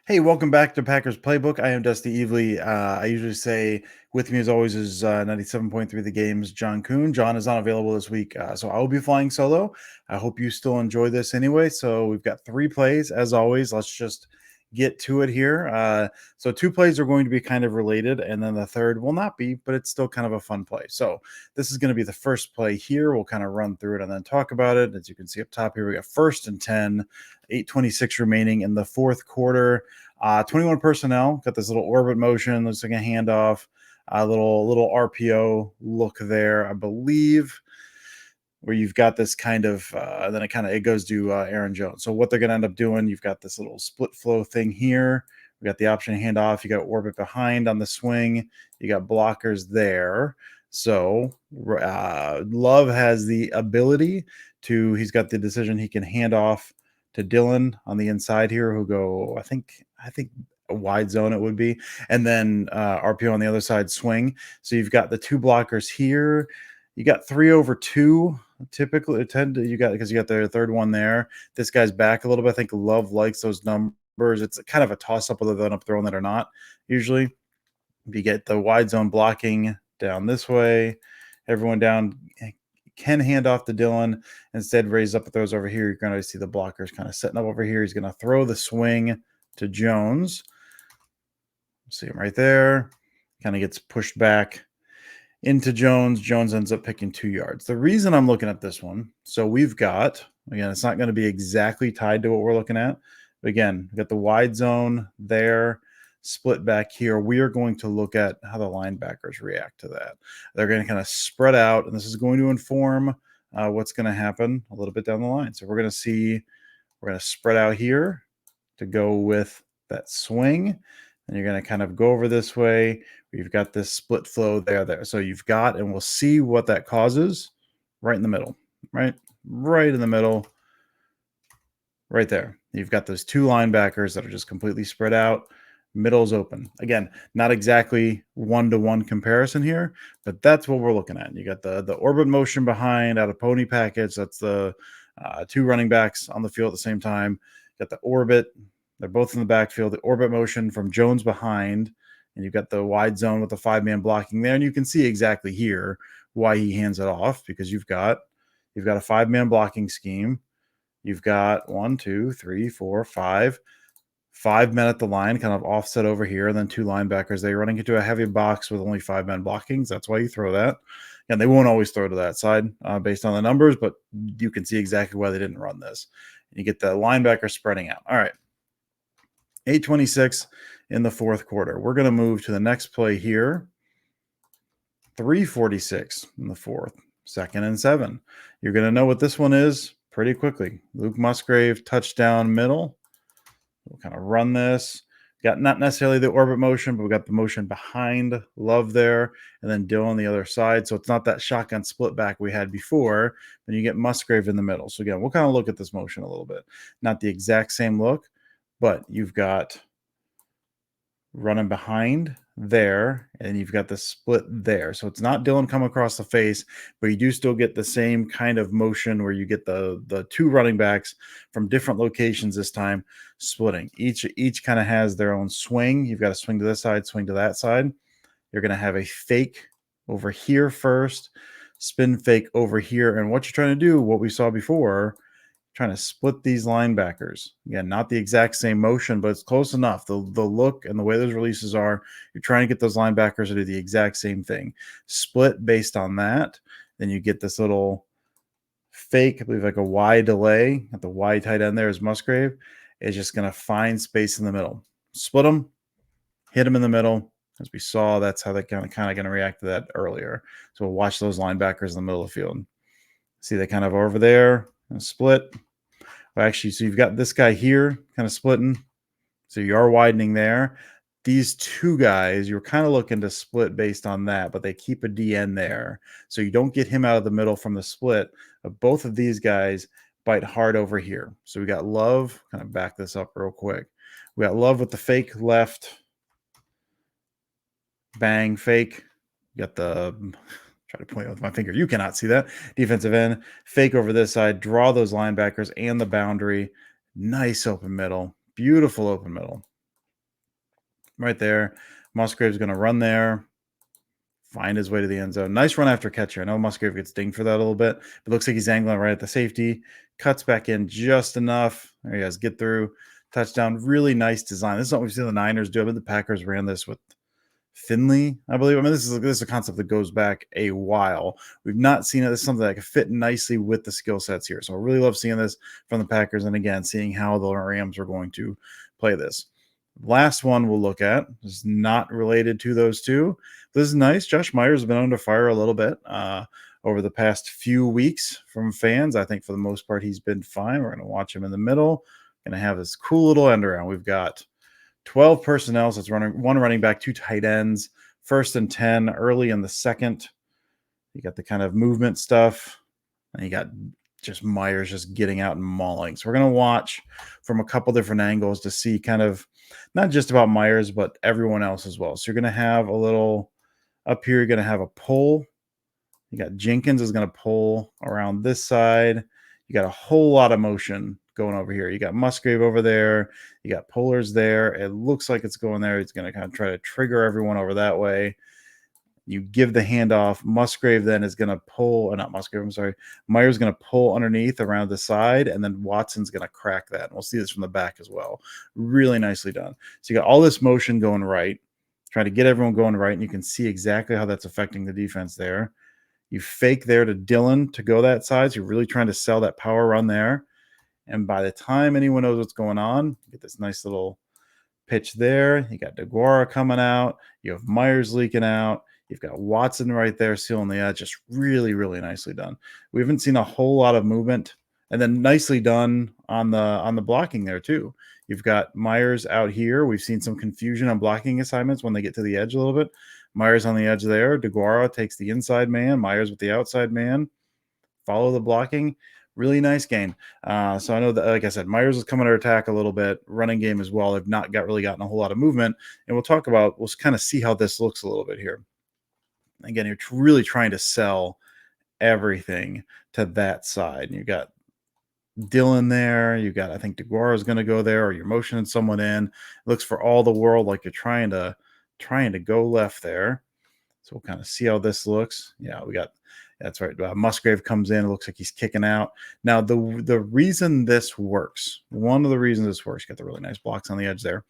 Hey, welcome back to Packers Playbook. I am Dusty Evely. I usually say with me as always is 97.3 The Game's John Kuhn. John is not available this week, so I will be flying solo. I hope you still enjoy this anyway. So we've got 3 plays as always. Let's just get to it here. So 2 plays are going to be kind of related, and then the third will not be, but it's still kind of a fun play. So this is going to be the first play here. We'll kind of run through it and then talk about it. As you can see up top here, we got 1st and 10, 8:26 remaining in the fourth quarter. 21 personnel, got this little orbit motion, looks like a handoff, a little RPO look there, I believe, where you've got this kind of, then it goes to Aaron Jones. So what they're going to end up doing, you've got this little split flow thing here. We got the option to hand off. You got orbit behind on the swing. You got blockers there. So Love has the ability to, he's got the decision he can hand off to Dylan on the inside here, who'll go, I think a wide zone it would be, and then RPO on the other side swing. So you've got the 2 blockers here. You got 3 over 2 typically. You got, because you got the third one there. This guy's back a little bit. I think Love likes those numbers. It's kind of a toss up whether they end up throwing that or not. Usually, you get the wide zone blocking down this way. Everyone down can hand off to Dylan. Instead, raise up with those over here. You're going to see the blockers kind of setting up over here. He's going to throw the swing to Jones. See him right there. Kind of gets pushed back into Jones. Jones ends up picking 2 yards. The reason I'm looking at this one, so we've got, again, it's not going to be exactly tied to what we're looking at. But again, we've got the wide zone there, split back here. We are going to look at how the linebackers react to that. They're going to kind of spread out, and this is going to inform what's going to happen a little bit down the line. So we're going to spread out here to go with that swing. And you're going to kind of go over this way. You've got this split flow there. So you've got, and we'll see what that causes right in the middle, right in the middle, right there. You've got those 2 linebackers that are just completely spread out. Middle's open. Again, not exactly one-to-one comparison here, but that's what we're looking at. You got the orbit motion behind out of pony package. That's the 2 running backs on the field at the same time. You got the orbit. They're both in the backfield. The orbit motion from Jones behind, and you've got the wide zone with the 5-man blocking there. And you can see exactly here why he hands it off, because you've got a 5-man blocking scheme. You've got 1, 2, 3, 4, 5 men at the line, kind of offset over here, and then 2 linebackers. They're running into a heavy box with only 5 men blocking. So that's why you throw that. And they won't always throw to that side based on the numbers, but you can see exactly why they didn't run this. You get the linebacker spreading out. All right. 8:26 in the fourth quarter. We're going to move to the next play here. 3:46 in the fourth, 2nd and 7. You're going to know what this one is pretty quickly. Luke Musgrave, touchdown middle. We'll kind of run this. Got not necessarily the orbit motion, but we got the motion behind Love there, and then Dill on the other side. So it's not that shotgun split back we had before. Then you get Musgrave in the middle. So again, we'll kind of look at this motion a little bit. Not the exact same look, but you've got running behind there, and you've got the split there. So it's not Dylan come across the face, but you do still get the same kind of motion where you get the 2 running backs from different locations this time splitting. Each kind of has their own swing. You've got to swing to this side, swing to that side. You're going to have a fake over here first, spin fake over here. And what you're trying to do, what we saw before, trying to split these linebackers. Again, not the exact same motion, but it's close enough. The look and the way those releases are, you're trying to get those linebackers to do the exact same thing. Split based on that. Then you get this little fake, I believe like a Y delay at the Y tight end there is Musgrave. Is just going to find space in the middle. Split them, hit them in the middle. As we saw, that's how they kind of going to react to that earlier. So we'll watch those linebackers in the middle of the field. See, they kind of over there and split. Well, actually, so you've got this guy here kind of splitting. So you are widening there. These 2 guys, you're kind of looking to split based on that, but they keep a DN there. So you don't get him out of the middle from the split. But both of these guys bite hard over here. So we got Love, kind of back this up real quick. We got Love with the fake left. Bang, fake. You got the, try to point with my finger. You cannot see that. Defensive end, fake over this side, draw those linebackers and the boundary. Nice open middle. Beautiful open middle. right there. Musgrave's going to run there, find his way to the end zone. Nice run after catcher. I know Musgrave gets dinged for that a little bit, but looks like he's angling right at the safety. Cuts back in just enough. There he has get through. Touchdown. Really nice design. This is what we've seen the Niners do. I mean, the Packers ran this with Finley, I believe. I mean, this is a concept that goes back a while. We've not seen it. This is something that could fit nicely with the skill sets here. So I really love seeing this from the Packers, and again, seeing how the Rams are going to play this. Last one we'll look at is not related to those two. This is nice. Josh Myers has been under fire a little bit over the past few weeks from fans. I think for the most part he's been fine. We're going to watch him in the middle. Going to have this cool little end around. We've got 12 personnel, so it's one running back, 2 tight ends, 1st and 10 early in the second. You got the kind of movement stuff, and you got just Myers just getting out and mauling. So we're going to watch from a couple different angles to see kind of not just about Myers, but everyone else as well. So you're going to have a little up here, you're going to have a pull. You got Jenkins is going to pull around this side. You got a whole lot of motion going over here. You got Musgrave over there. You got Pollers there. It looks like it's going there. He's going to kind of try to trigger everyone over that way. You give the handoff. Musgrave then is going to pull, not Musgrave, I'm sorry. Myers going to pull underneath around the side, and then Watson's going to crack that. And we'll see this from the back as well. Really nicely done. So you got all this motion going right, trying to get everyone going right, and you can see exactly how that's affecting the defense there. You fake there to Dillon to go that side. So you're really trying to sell that power run there. And by the time anyone knows what's going on, you get this nice little pitch there. You got DeGuara coming out. You have Myers leaking out. You've got Watson right there sealing the edge. Just really, really nicely done. We haven't seen a whole lot of movement. And then nicely done on the blocking there too. You've got Myers out here. We've seen some confusion on blocking assignments when they get to the edge a little bit. Myers on the edge there. DeGuara takes the inside man. Myers with the outside man. Follow the blocking. Really nice game. So I know that, like I said, Myers is coming to attack a little bit. Running game as well. They've not really gotten a whole lot of movement. And we'll kind of see how this looks a little bit here. Again, you're really trying to sell everything to that side. And you got Dillon there. You got, I think DeGuara is going to go there, or you're motioning someone in. It looks for all the world like you're trying to go left there. So we'll kind of see how this looks. Yeah, that's right. Musgrave comes in. It looks like he's kicking out. Now, the reason this works, one of the reasons this works, got the really nice blocks on the edge there.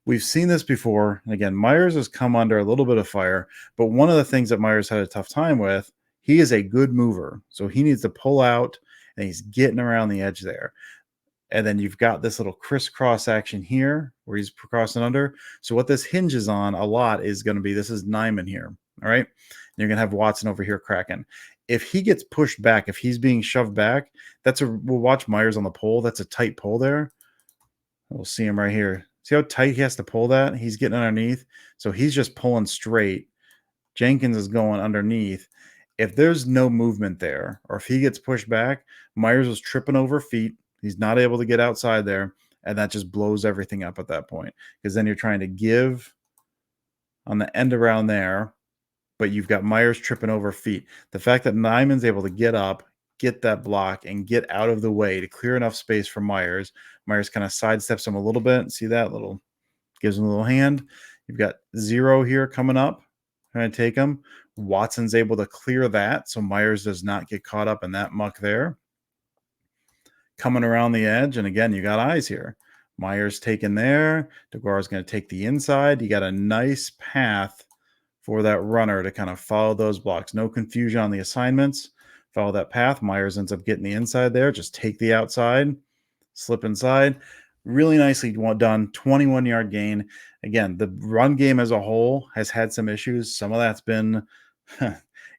We've seen this before. And again, Myers has come under a little bit of fire, but one of the things that Myers had a tough time with, he is a good mover. So he needs to pull out, and he's getting around the edge there. And then you've got this little crisscross action here where he's crossing under. So what this hinges on a lot is going to be, this is Nyman here. All right. And you're going to have Watson over here cracking. If he gets pushed back, if he's being shoved back, we'll watch Myers on the pole. That's a tight pull there. We'll see him right here. See how tight he has to pull that? He's getting underneath. So he's just pulling straight. Jenkins is going underneath. If there's no movement there, or if he gets pushed back, Myers is tripping over feet. He's not able to get outside there, and that just blows everything up at that point. Because then you're trying to give on the end around there, but you've got Myers tripping over feet. The fact that Nyman's able to get up, get that block, and get out of the way to clear enough space for Myers. Myers kind of sidesteps him a little bit. See that? Gives him a little hand. You've got Zero here coming up, trying to take him. Watson's able to clear that, so Myers does not get caught up in that muck there. Coming around the edge, and again, you got eyes here. Myers taken there. DeGuara's going to take the inside. You got a nice path for that runner to kind of follow those blocks. No confusion on the assignments. Follow that path. Myers ends up getting the inside there. Just take the outside, slip inside. Really nicely done. 21-yard gain. Again, the run game as a whole has had some issues. Some of that's been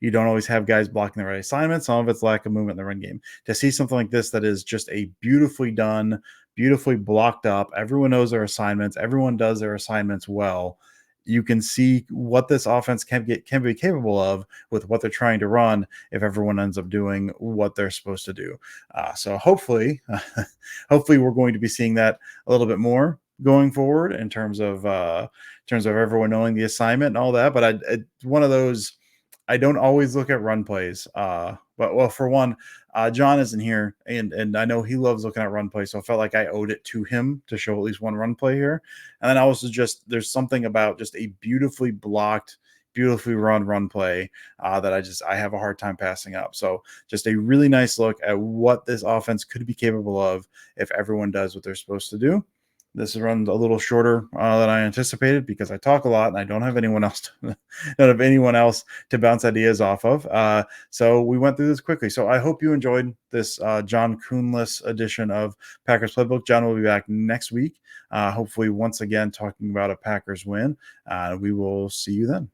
you don't always have guys blocking the right assignments. Some of it's lack of movement in the run game. To see something like this that is just a beautifully done, beautifully blocked up, everyone knows their assignments, everyone does their assignments well. You can see what this offense can be capable of with what they're trying to run if everyone ends up doing what they're supposed to do. So hopefully we're going to be seeing that a little bit more going forward in terms of everyone knowing the assignment and all that. But one of those I don't always look at run plays. But well, for one, John isn't here, and I know he loves looking at run plays, so I felt like I owed it to him to show at least one run play here. And then I also just there's something about just a beautifully blocked, beautifully run play that I have a hard time passing up. So just a really nice look at what this offense could be capable of if everyone does what they're supposed to do. This runs a little shorter than I anticipated because I talk a lot and I don't have anyone else don't have anyone else to bounce ideas off of. So we went through this quickly. So I hope you enjoyed this John Kuhnless edition of Packers Playbook. John will be back next week, hopefully once again talking about a Packers win. We will see you then.